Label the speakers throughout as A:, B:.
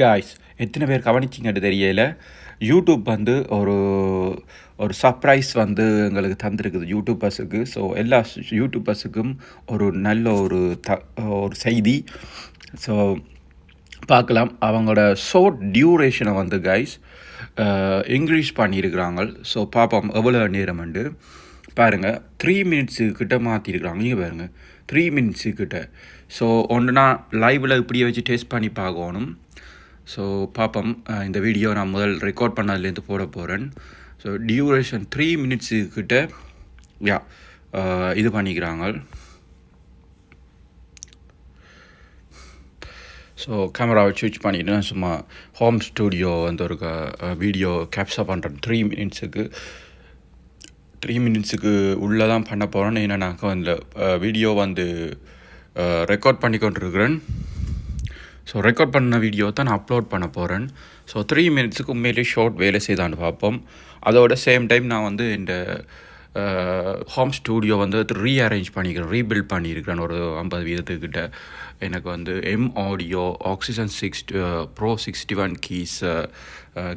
A: Guys எத்தனை பேர் கவனிச்சிங்கன்னு தெரியல. யூடியூப் வந்து ஒரு ஒரு சர்ப்ரைஸ் வந்து எங்களுக்கு தந்திருக்குது யூடியூபர்ஸுக்கு. ஸோ எல்லா யூடியூபர்ஸுக்கும் ஒரு நல்ல ஒரு செய்தி. ஸோ பார்க்கலாம். அவங்களோட ஷார்ட் டியூரேஷனை வந்து கைஸ் இன்க்ரீஸ் பண்ணியிருக்கிறாங்க. ஸோ பார்ப்போம் எவ்வளோ நேரம்ண்டு பாருங்கள். 3 மினிட்ஸுக்கிட்ட மாற்றிருக்கிறாங்க. நீங்கள் பாருங்கள் 3 மினிட்ஸுக்கிட்ட. ஸோ ஒன்றுனா லைவில் இப்படியே வச்சு டெஸ்ட் பண்ணி பார்க்கணும். ஸோ பார்ப்போம். இந்த வீடியோ நான் முதல் ரெக்கார்ட் பண்ணதுலேருந்து போட போகிறேன். ஸோ டியூரேஷன் 3 மினிட்ஸுக்கிட்ட இது பண்ணிக்கிறாங்க. ஸோ கேமராவை ஸ்விட்ச் பண்ணிவிட்டு நான் சும்மா ஹோம் ஸ்டூடியோ வந்து ஒரு வீடியோ கேப்சர் பண்ணுறேன். 3 மினிட்ஸுக்கு உள்ளே தான் பண்ண போகிறேன். ஏன்னா நான் அந்த வீடியோ வந்து ரெக்கார்ட் பண்ணி கொண்டிருக்கிறேன். ஸோ ரெக்கார்ட் பண்ண வீடியோ தான் நான் அப்லோட் பண்ண போகிறேன். ஸோ 3 மினிட்ஸுக்கு உண்மையிலே ஷார்ட் வேலை செய்தான்னு பார்ப்போம். அதோட சேம் டைம் நான் வந்து இந்த ஹோம் ஸ்டூடியோ வந்து ரீஅரேஞ்ச் பண்ணிக்கிறேன், ரீபில்ட் பண்ணியிருக்கிறேன் ஒரு 50% எனக்கு வந்து audio oxygen 6 Pro 61 keys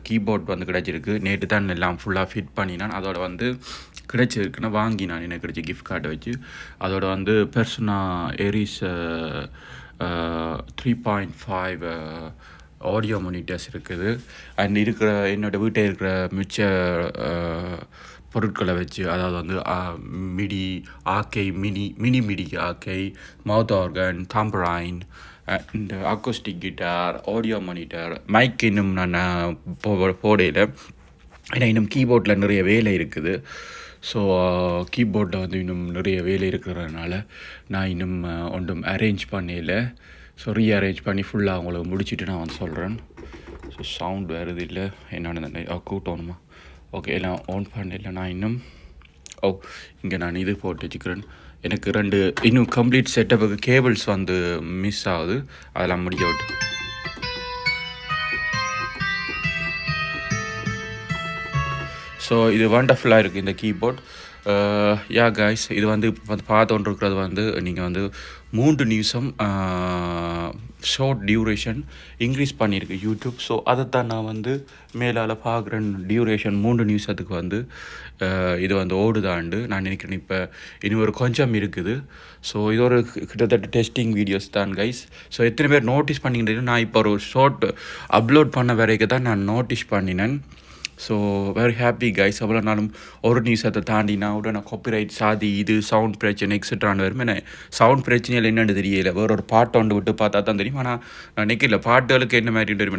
A: keyboard வந்து கிடச்சிருக்கு. நேற்று தான் எல்லாம் ஃபுல்லாக ஃபிட் பண்ணினான். அதோட வந்து கிடைச்சிருக்குன்னா வாங்கினான், எனக்கு கிடைச்சி கிஃப்ட் கார்டை வச்சு. அதோட வந்து பெர்சனா ஏரிஸ் 3.5 ஆடியோ மானிட்டர்ஸ் இருக்குது. அண்ட் என்னோடய வீட்டில் இருக்கிற மிச்ச பொருட்களை வச்சு, அதாவது வந்து மிடி ஆக்கை, மிடி ஆக்கை, மவுத் ஆர்கன், தாம்பரைன், இந்த acoustic guitar, audio monitor, mic இன்னும் நான் போடையில். ஏன்னா இன்னும் கீபோர்டில் நிறைய வேலை இருக்குது. ஸோ கீபோர்டில் வந்து இன்னும் நிறைய வேலை இருக்கிறதுனால நான் இன்னும் ஒன்றும் அரேஞ்ச் பண்ணல. ஸோ ரீஅரேஞ்ச் பண்ணி ஃபுல்லாக அவங்களுக்கு முடிச்சுட்டு நான் வந்து சொல்கிறேன். ஸோ சவுண்ட் வருது இல்லை என்னென்னு கூட்டணுமா? ஓகே, எல்லாம் ஆன் பண்ணல. நான் இன்னும் இங்கே நான் இது போட்டு வச்சுக்கிறேன். எனக்கு இன்னும் கம்ப்ளீட் செட்டப்புக்கு கேபிள்ஸ் வந்து மிஸ் ஆகுது. அதெல்லாம் முடிய விட்டு ஸோ இது வண்டர்ஃபுல்லாக இருக்குது இந்த கீபோர்ட். காய்ஸ், இது வந்து பார்த்துட்டு வந்து நீங்கள் வந்து 3 நிமிஷம் ஷார்ட் டியூரேஷன் இன்க்ரீஸ் பண்ணியிருக்கு யூடியூப். ஸோ அதைத்தான் நான் வந்து மேலால் பார்க்குறேன். டியூரேஷன் 3 நிமிஷத்துக்கு வந்து இது வந்து ஓடுதாண்டு நான் நினைக்கிறேன். இப்போ இன்னும் ஒரு கொஞ்சம் இருக்குது. ஸோ இது ஒரு கிட்டத்தட்ட டெஸ்டிங் வீடியோஸ் தான் கைஸ். ஸோ எத்தனை பேர் நோட்டீஸ் பண்ணிக்கிட்டு, நான் இப்போ ஒரு ஷார்ட் அப்லோட் பண்ண வரைக்கும் தான் நான் நோட்டீஸ் பண்ணினேன். So very happy guys. அவ்வளோ நாளும் ஒரு நியூஸத்தை தாண்டினா உடனே காப்பிரைட் சாதி இது சவுண்ட் பிரச்சனை எக்ஸட்ரான்னு வரும். ஏன்னா சவுண்ட் பிரச்சனையில் என்னென்னு தெரியல. வேறு ஒரு பாட்டை ஒன்று விட்டு பார்த்தா தான் தெரியும். ஆனால் நான் நினைக்கல பாட்டுகளுக்கு என்ன மாதிரி தெரியும்.